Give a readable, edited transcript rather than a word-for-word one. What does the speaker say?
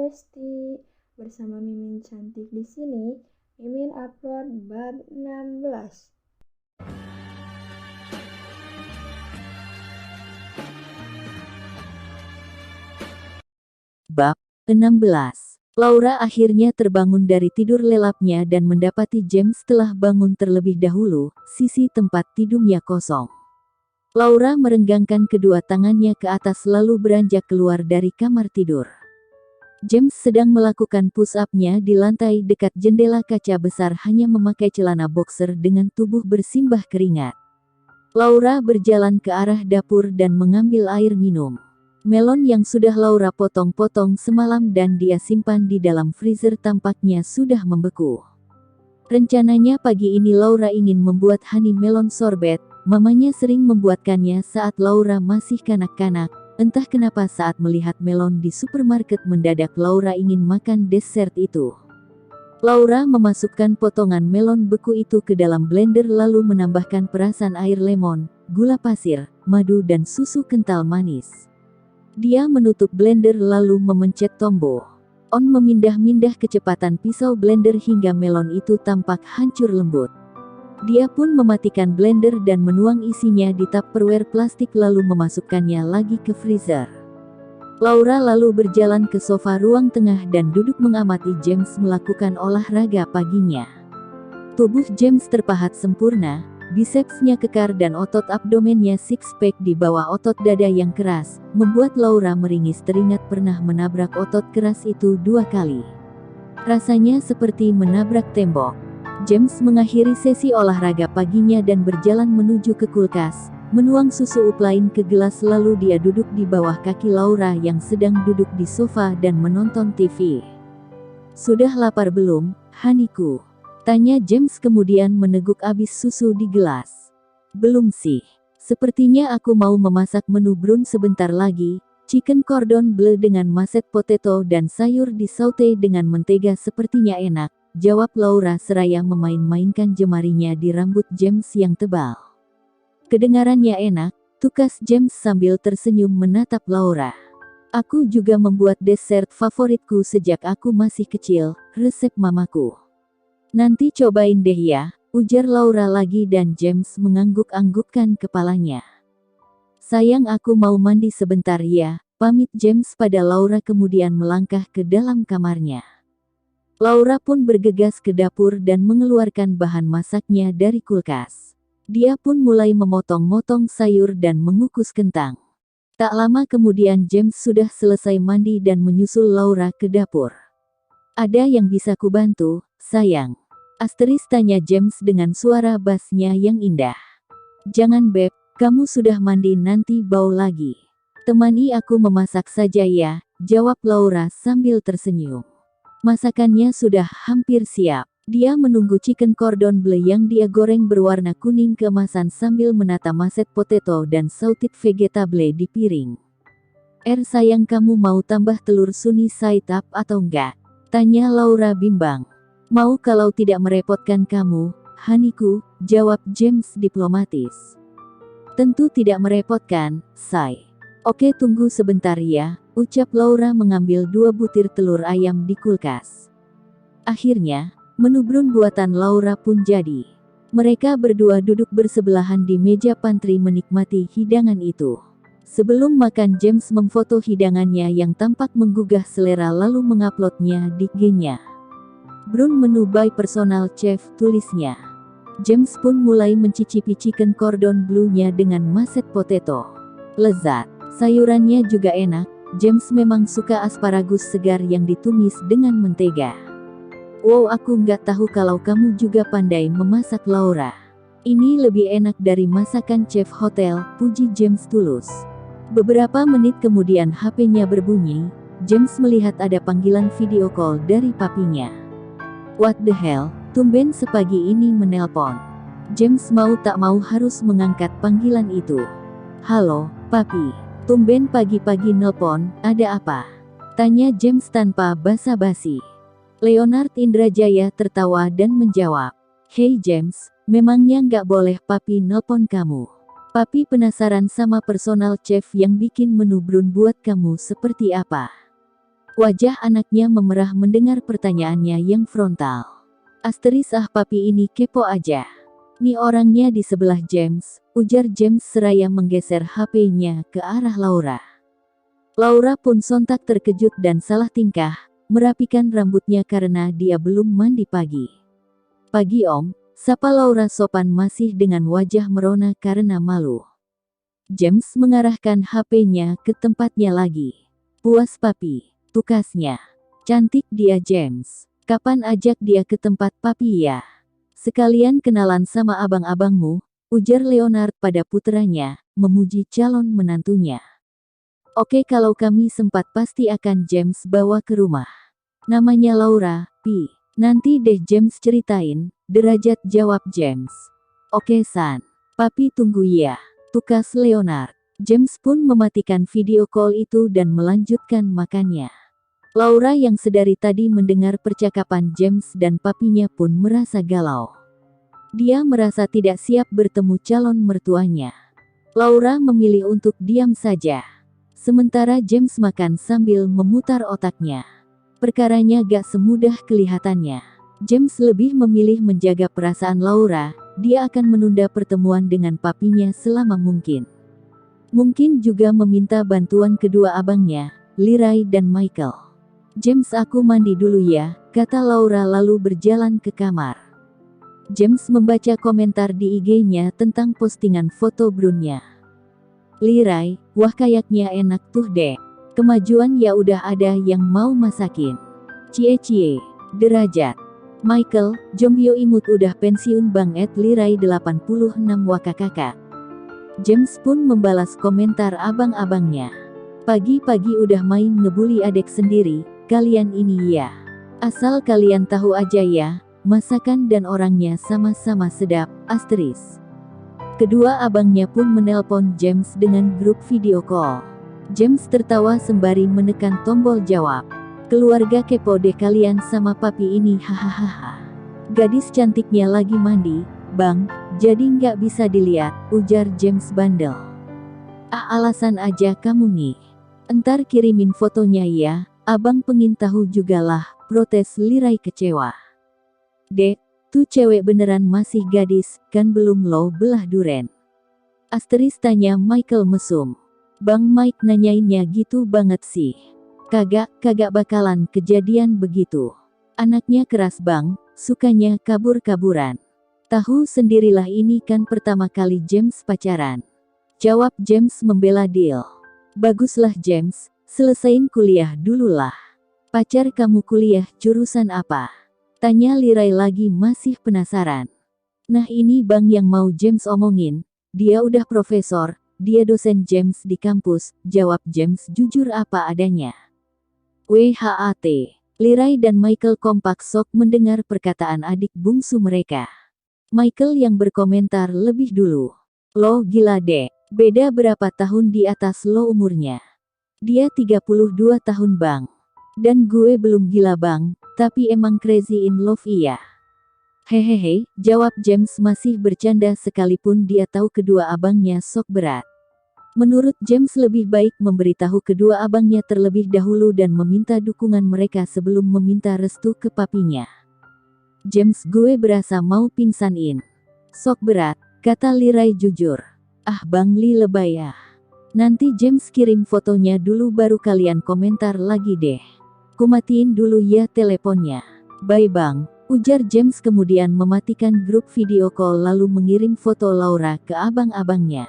Besti, bersama Mimin cantik di sini. Mimin upload bab 16. Bab 16. Laura akhirnya terbangun dari tidur lelapnya dan mendapati James telah bangun terlebih dahulu. Sisi tempat tidurnya kosong. Laura merenggangkan kedua tangannya ke atas lalu beranjak keluar dari kamar tidur. James sedang melakukan push-up-nya di lantai dekat jendela kaca besar, hanya memakai celana boxer dengan tubuh bersimbah keringat. Laura berjalan ke arah dapur dan mengambil air minum. Melon yang sudah Laura potong-potong semalam dan dia simpan di dalam freezer tampaknya sudah membeku. Rencananya pagi ini Laura ingin membuat honey melon sorbet. Mamanya sering membuatkannya saat Laura masih kanak-kanak. Entah kenapa saat melihat melon di supermarket mendadak Laura ingin makan dessert itu. Laura memasukkan potongan melon beku itu ke dalam blender lalu menambahkan perasan air lemon, gula pasir, madu dan susu kental manis. Dia menutup blender lalu memencet tombol on, memindah-mindah kecepatan pisau blender hingga melon itu tampak hancur lembut. Dia pun mematikan blender dan menuang isinya di tupperware plastik lalu memasukkannya lagi ke freezer. Laura lalu berjalan ke sofa ruang tengah dan duduk mengamati James melakukan olahraga paginya. Tubuh James terpahat sempurna, bisepsnya kekar dan otot abdomennya six-pack di bawah otot dada yang keras, membuat Laura meringis teringat pernah menabrak otot keras itu 2 kali. Rasanya seperti menabrak tembok. James mengakhiri sesi olahraga paginya dan berjalan menuju ke kulkas, menuang susu uplain ke gelas lalu dia duduk di bawah kaki Laura yang sedang duduk di sofa dan menonton TV. "Sudah lapar belum, Haniku?" tanya James kemudian meneguk abis susu di gelas. "Belum sih. Sepertinya aku mau memasak menu brunch sebentar lagi, chicken cordon bleu dengan mashed potato dan sayur disaute dengan mentega sepertinya enak," jawab Laura seraya memain-mainkan jemarinya di rambut James yang tebal. Kedengarannya enak, tukas James sambil tersenyum menatap Laura. "Aku juga membuat dessert favoritku sejak aku masih kecil, resep mamaku. Nanti cobain deh ya," ujar Laura lagi dan James mengangguk-anggukkan kepalanya. "Sayang, aku mau mandi sebentar ya," pamit James pada Laura kemudian melangkah ke dalam kamarnya. Laura pun bergegas ke dapur dan mengeluarkan bahan masaknya dari kulkas. Dia pun mulai memotong-motong sayur dan mengukus kentang. Tak lama kemudian James sudah selesai mandi dan menyusul Laura ke dapur. "Ada yang bisa kubantu, sayang?" Asteris tanya James dengan suara bassnya yang indah. "Jangan Beb, kamu sudah mandi nanti bau lagi. Temani aku memasak saja ya," jawab Laura sambil tersenyum. Masakannya sudah hampir siap. Dia menunggu chicken cordon bleu yang dia goreng berwarna kuning keemasan sambil menata mashed potato dan sauteed vegetable di piring. Sayang, kamu mau tambah telur sunny side up atau enggak?" tanya Laura bimbang. "Mau kalau tidak merepotkan kamu, Haniku," jawab James diplomatis. "Tentu tidak merepotkan, say." "Oke, tunggu sebentar ya," ucap Laura mengambil 2 butir telur ayam di kulkas. Akhirnya, menu brunch buatan Laura pun jadi. Mereka berdua duduk bersebelahan di meja pantry menikmati hidangan itu. Sebelum makan James memfoto hidangannya yang tampak menggugah selera lalu menguploadnya di IG-nya. "Brunch menu by personal chef," tulisnya. James pun mulai mencicipi chicken cordon bleu-nya dengan mashed potato. Lezat. Sayurannya juga enak. James memang suka asparagus segar yang ditumis dengan mentega. "Wow, aku nggak tahu kalau kamu juga pandai memasak, Laura. Ini lebih enak dari masakan chef hotel," puji James tulus. Beberapa menit kemudian HP-nya berbunyi. James melihat ada panggilan video call dari papinya. What the hell, tumben sepagi ini menelpon. James mau tak mau harus mengangkat panggilan itu. "Halo, Papi. Tumben pagi-pagi nelpon, ada apa?" tanya James tanpa basa-basi. Leonard Indrajaya tertawa dan menjawab, "Hey James, memangnya nggak boleh Papi nelpon kamu? Papi penasaran sama personal chef yang bikin menu brunch buat kamu seperti apa." Wajah anaknya memerah mendengar pertanyaannya yang frontal. Asteris papi ini kepo aja. Nih orangnya di sebelah James, ujar James seraya menggeser HP-nya ke arah Laura. Laura pun sontak terkejut dan salah tingkah, merapikan rambutnya karena dia belum mandi pagi. Pagi om, sapa Laura sopan masih dengan wajah merona karena malu. James mengarahkan HP-nya ke tempatnya lagi. Puas papi. Tukasnya. Cantik dia James. Kapan ajak dia ke tempat papi ya? Sekalian kenalan sama abang-abangmu, ujar Leonard pada puteranya, memuji calon menantunya. Oke kalau kami sempat pasti akan James bawa ke rumah. Namanya Laura, Pi. Nanti deh James ceritain, derajat jawab James. Oke San. Papi tunggu ya. Tukas Leonard. James pun mematikan video call itu dan melanjutkan makannya. Laura yang sedari tadi mendengar percakapan James dan papinya pun merasa galau. Dia merasa tidak siap bertemu calon mertuanya. Laura memilih untuk diam saja. Sementara James makan sambil memutar otaknya. Perkaranya gak semudah kelihatannya. James lebih memilih menjaga perasaan Laura, dia akan menunda pertemuan dengan papinya selama mungkin. Mungkin juga meminta bantuan kedua abangnya, Leroy dan Michael. James aku mandi dulu ya, kata Laura lalu berjalan ke kamar. James membaca komentar di IG-nya tentang postingan foto brunnya. Leroy, wah kayaknya enak tuh dek. Kemajuan ya udah ada yang mau masakin. Cie-cie, derajat. Michael, Jombyo imut udah pensiun banget Leroy 86 wakakakak. James pun membalas komentar abang-abangnya. Pagi-pagi udah main ngebully adek sendiri. Kalian ini ya. Asal kalian tahu aja ya, masakan dan orangnya sama-sama sedap, asteris. Kedua abangnya pun menelpon James dengan grup video call. James tertawa sembari menekan tombol jawab. Keluarga kepo deh kalian sama papi ini hahaha. Gadis cantiknya lagi mandi, bang, jadi nggak bisa dilihat, ujar James bandel. Alasan aja kamu nih. Entar kirimin fotonya ya. Abang pengin tahu juga lah, protes Leroy kecewa. Dek, tuh cewek beneran masih gadis, kan belum lo belah duren. Asteris tanya Michael mesum. Bang Mike nanyainnya gitu banget sih. Kagak bakalan kejadian begitu. Anaknya keras bang, sukanya kabur-kaburan. Tahu sendirilah ini kan pertama kali James pacaran. Jawab James membela deal. Baguslah James. Selesain kuliah dulu lah. Pacar kamu kuliah jurusan apa? Tanya Leroy lagi masih penasaran. Nah ini bang yang mau James omongin. Dia udah profesor, dia dosen James di kampus, jawab James jujur apa adanya. WHAT. Leroy dan Michael kompak sok mendengar perkataan adik bungsu mereka. Michael yang berkomentar lebih dulu. Lo gila dek, beda berapa tahun di atas lo umurnya. Dia 32 tahun bang. Dan gue belum gila bang, tapi emang crazy in love iya. Hehehe, jawab James masih bercanda sekalipun dia tahu kedua abangnya sok berat. Menurut James lebih baik memberitahu kedua abangnya terlebih dahulu dan meminta dukungan mereka sebelum meminta restu ke papinya. James gue berasa mau pingsanin. Sok berat, kata Leroy jujur. Bang Li lebay ya. Nanti James kirim fotonya dulu baru kalian komentar lagi deh. Kumatiin dulu ya teleponnya. Bye bang, ujar James kemudian mematikan grup video call lalu mengirim foto Laura ke abang-abangnya.